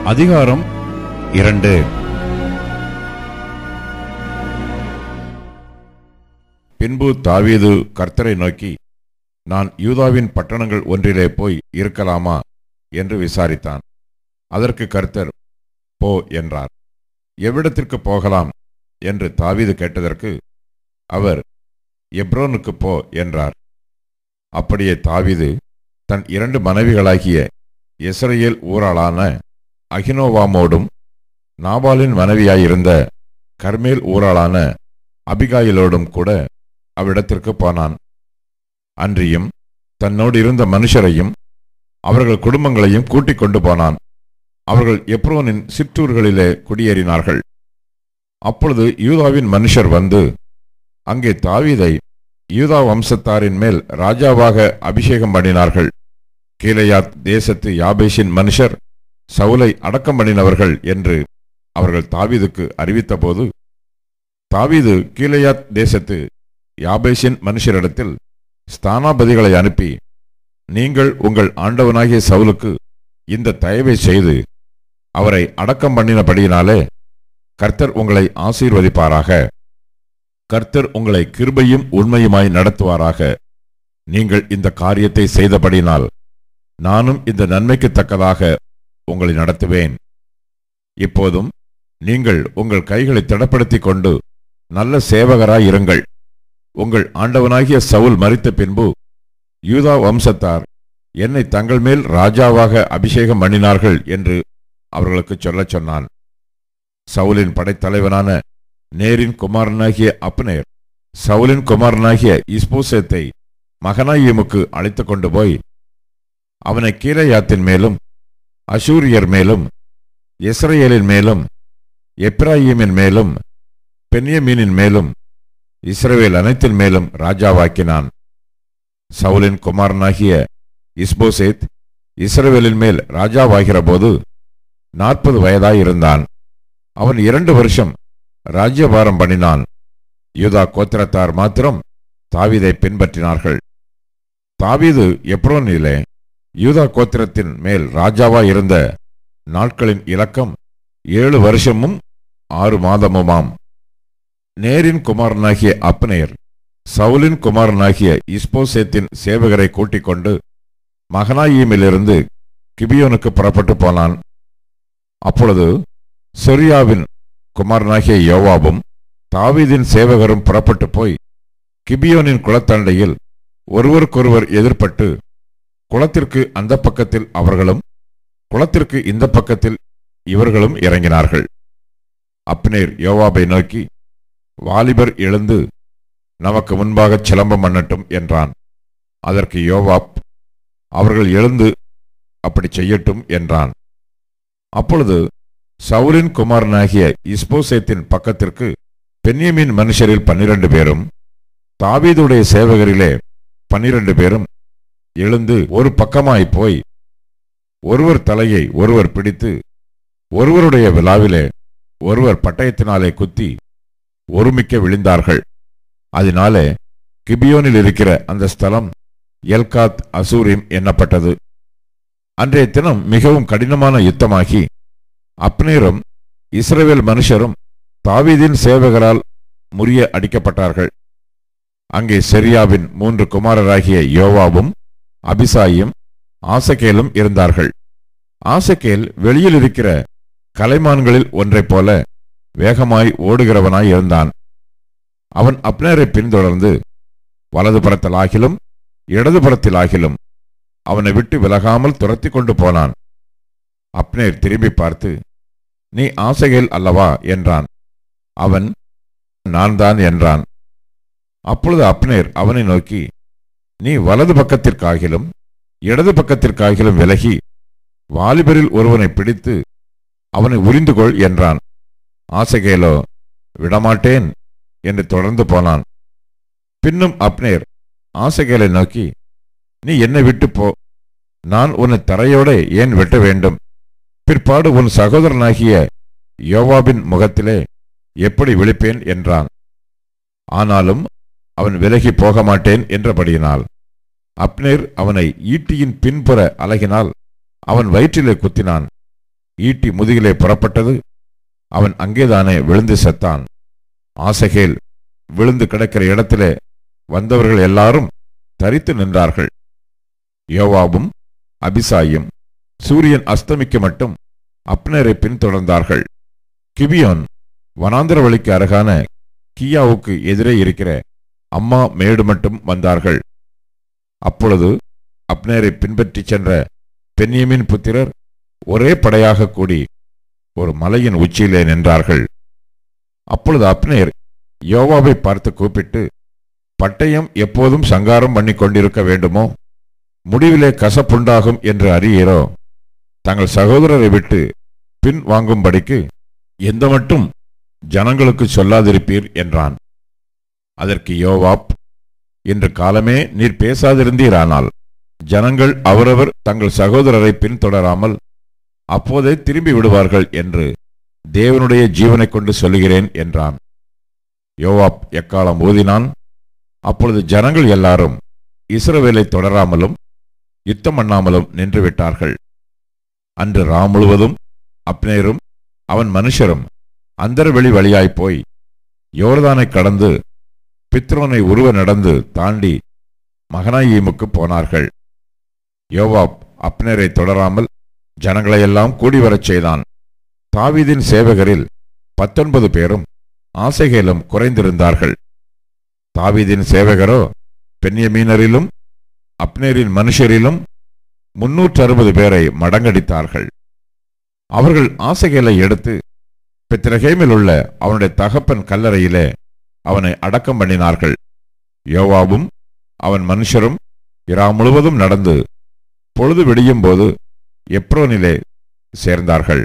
அதிகாரம் 2. பின்பு தாவீது கர்த்தரை நோக்கி, நான் யூதாவின் பட்டணங்கள் ஒன்றிலே போய் இருக்கலாமா என்று விசாரித்தான். அதற்கு கர்த்தர், போ என்றார். எவ்விடத்திற்கு போகலாம் என்று தாவீது கேட்டதற்கு அவர், எப்ரோனுக்கு போ என்றார். அப்படியே தாவீது தன் 2 மனைவிகளாகிய யெஸ்ரயேல் ஊராளான அகினோவாமோடும் நாபாலின் மனைவியாயிருந்த கர்மேல் ஊராளான அபிகாயிலோடும் கூட அவ்விடத்திற்கு போனான். அன்றியும் தன்னோடு இருந்த மனுஷரையும் அவர்கள் குடும்பங்களையும் கூட்டிக் கொண்டு போனான். அவர்கள் எப்ரோனின் சிற்றூர்களிலே குடியேறினார்கள். அப்பொழுது யூதாவின் மனுஷர் வந்து அங்கே தாவீதை யூதா வம்சத்தாரின் மேல் ராஜாவாக அபிஷேகம் பண்ணினார்கள். கீலேயாத் தேசத்து யாபேஷின் மனுஷர் சவுலை அடக்கம் பண்ணினவர்கள் என்று அவர்கள் தாவீதுக்கு அறிவித்தபோது, தாவீது கீலேயாத் தேசத்து யாபேஷின் மனுஷரிடத்தில் ஸ்தானாபதிகளை அனுப்பி, நீங்கள் உங்கள் ஆண்டவனாகிய சவுலுக்கு இந்த தயவை செய்து அவரை அடக்கம் பண்ணினபடியினாலே கர்த்தர் உங்களை ஆசீர்வதிப்பாராக. கர்த்தர் உங்களை கிருபையும் உண்மையுமாய் நடத்துவாராக. நீங்கள் இந்த காரியத்தை செய்தபடினால் நானும் இந்த நன்மைக்கு தக்கதாக உங்களை நடத்துவேன். இப்போதும் நீங்கள் உங்கள் கைகளை திடப்படுத்திக் கொண்டு நல்ல சேவகராய் இருங்கள். உங்கள் ஆண்டவனாகிய சவுல் மரித்த பின்பு யூதா வம்சத்தார் என்னை தங்கள் மேல் ராஜாவாக அபிஷேகம் பண்ணினார்கள் என்று அவர்களுக்கு சொல்லச் சொன்னான். சவுலின் படைத்தலைவனான நேரின் குமாரனாகிய அப்னேர் சவுலின் குமாரனாகிய இஸ்போசேத்தை மகனாயீமுக்கு அழைத்து கொண்டு போய் அவனை கீலேயாத்தின் மேலும் அஷூரியர் மேலும் யெஸ்ரயேலின் மேலும் எப்ராயீமின் மேலும் பென்யமீனின் மேலும் இஸ்ரவேல் அனைத்தின் மேலும் ராஜாவாக்கினான். சவுலின் குமாரனாகிய இஸ்போசேத் இஸ்ரவேலின் மேல் ராஜாவாகிற போது 40 வயதாயிருந்தான். அவன் 2 வருஷம் ராஜ்யபாரம் பண்ணினான். யூதா கோத்திரத்தார் மாத்திரம் தாவீதை பின்பற்றினார்கள். தாவீது எப்ரோனிலே யூதா கோத்திரத்தின் மேல் ராஜாவாயிருந்த நாட்களின் இலக்கம் 7 வருஷமும் 6 மாதமுமாம். நேரின் குமாரனாகிய அப்னேர் சவுலின் குமாரனாகிய இஸ்போசேத்தின் சேவகரை கூட்டிக் கொண்டு மகனாயீமிலிருந்து கிபியோனுக்கு புறப்பட்டு போனான். அப்பொழுது செருயாவின் குமாரனாகிய யோவாபும் தாவீதின் சேவகரும் புறப்பட்டு போய் கிபியோனின் குளத்தண்டையில் ஒருவருக்கொருவர் எதிர்பட்டு குளத்திற்கு அந்த பக்கத்தில் அவர்களும் குளத்திற்கு இந்த பக்கத்தில் இவர்களும் இறங்கினார்கள். அப்னேர் யோவாபை நோக்கி, வாலிபர் எழுந்து நமக்கு முன்பாக சிலம்பம் பண்ணட்டும் என்றான். அதற்கு யோவாப், அவர்கள் எழுந்து அப்படி செய்யட்டும் என்றான். அப்பொழுது சவுலின் குமாரனாகிய இஸ்போசேத்தின் பக்கத்திற்கு பென்யமீன் மனுஷரில் 12 பேரும் தாவீதுடைய சேவகரிலே 12 பேரும் எழுந்து ஒரு பக்கமாய் போய் ஒருவர் தலையை ஒருவர் பிடித்து ஒருவருடைய விலாவிலே ஒருவர் பட்டயத்தினாலே குத்தி ஒருமிக்க விழுந்தார்கள். அதனாலே கிபியோனில் இருக்கிற அந்த ஸ்தலம் எல்காத் அசூரிம் எண்ணப்பட்டது. அன்றைய தினம் மிகவும் கடினமான யுத்தமாகி அப்னேரும் இஸ்ரவேல் மனுஷரும் தாவீதின் சேவகரால் முறிய அடிக்கப்பட்டார்கள். அங்கே செரியாவின் 3 குமாரராகிய யோவாபும் அபிசாயும் ஆசகேலும் இருந்தார்கள். ஆசகேல் வெளியில் இருக்கிற கலைமான்களில் ஒன்றைப் போல வேகமாய் ஓடுகிறவனாய் இருந்தான். அவன் அப்னேரை பின்தொடர்ந்து வலது புறத்திலாகிலும் இடது புறத்திலாகிலும் அவனை விட்டு விலகாமல் துரத்தி கொண்டு போனான். அப்னேர் திரும்பி பார்த்து, நீ ஆசகேல் அல்லவா என்றான். அவன், நான் தான் என்றான். அப்பொழுது அப்னேர் அவனை நோக்கி, நீ வலது பக்கத்திற்காகிலும் இடது பக்கத்திற்காகிலும் விலகி வாலிபரில் ஒருவனை பிடித்து அவனை உரிந்து கொள் என்றான். ஆசகேலோ, விடமாட்டேன் என்று தொடர்ந்து போனான். பின்னும் அப்னேர் ஆசகேலை நோக்கி, நீ என்னை விட்டு போ, நான் உன்னை தரையோட ஏன் வெட்ட வேண்டும்? பிற்பாடு உன் சகோதரனாகிய யோவாபின் முகத்திலே எப்படி விழிப்பேன் என்றான். ஆனாலும் அவன் விலகி போக மாட்டேன் என்றபடியினால் அப்னேர் அவனை ஈட்டியின் பின்புற அலகினால் அவன் வயிற்றிலே குத்தினான். ஈட்டி முதுகிலே புறப்பட்டது. அவன் அங்கேதானே விழுந்து செத்தான். ஆசகேல் விழுந்து கிடக்கிற இடத்திலே வந்தவர்கள் எல்லாரும் தரித்து நின்றார்கள். யோவாபும் அபிசாயும் சூரியன் அஸ்தமிக்க மட்டும் அப்னேரை பின்தொடர்ந்தார்கள். கிபியோன் வனாந்திர வழிக்கு அருகான கியாவுக்கு எதிரே இருக்கிற அம்மா மேடு மட்டும் வந்தார்கள். அப்பொழுது அப்னேரை பின்பற்றி சென்ற பென்யமீன் புத்திரர் ஒரே படையாக கூடி ஒரு மலையின் உச்சியிலே நின்றார்கள். அப்பொழுது அப்னேர் யோவாபை பார்த்து கூப்பிட்டு, பட்டயம் எப்போதும் சங்காரம் பண்ணி கொண்டிருக்க வேண்டுமோ? முடிவிலே கசப்புண்டாகும் என்று அறியீரோ? தங்கள் சகோதரரை விட்டு பின் வாங்கும்படிக்கு எந்த மட்டும் ஜனங்களுக்கு சொல்லாதிருப்பீர் என்றான். அதற்கு யோவாப், இன்று காலமே நீர் பேசாதிருந்தீரானால் ஜனங்கள் அவரவர் தங்கள் சகோதரரை பின்தொடராமல் அப்போதே திரும்பி விடுவார்கள் என்று தேவனுடைய ஜீவனை கொண்டு சொல்லுகிறேன் என்றான். யோவாப் எக்காலம் ஊதினான். அப்பொழுது ஜனங்கள் எல்லாரும் இஸ்ரவேலை தொடராமலும் யுத்தம் பண்ணாமலும் நின்றுவிட்டார்கள். அன்று ரா முழுவதும் அப்னேரும் அவன் மனுஷரும் அந்தரவெளி வழியாய்ப்போய் யோர்தானை கடந்து பித்ரோனை உருவ நடந்து தாண்டி மகனாயீமுக்கு போனார்கள். யோவாப் அப்னேரை தொடராமல் ஜனங்களையெல்லாம் கூடிவரச் செய்தான். தாவீதின் சேவகரில் 19 பேரும் ஆசகேலும் குறைந்திருந்தார்கள். தாவீதின் சேவகரோ பென்யமீனரிலும் அப்னேரின் மனுஷரிலும் 360 பேரை மடங்கடித்தார்கள். அவர்கள் ஆசகேலை எடுத்து பெத்லகேமில் உள்ள அவனுடைய தகப்பன் கல்லறையிலே அவனை அடக்கம் பண்ணினார்கள். யோவாபும் அவன் மனுஷரும் இரா முழுவதும் நடந்து பொழுது விடியும் போது எப்ரோனிலே சேர்ந்தார்கள்.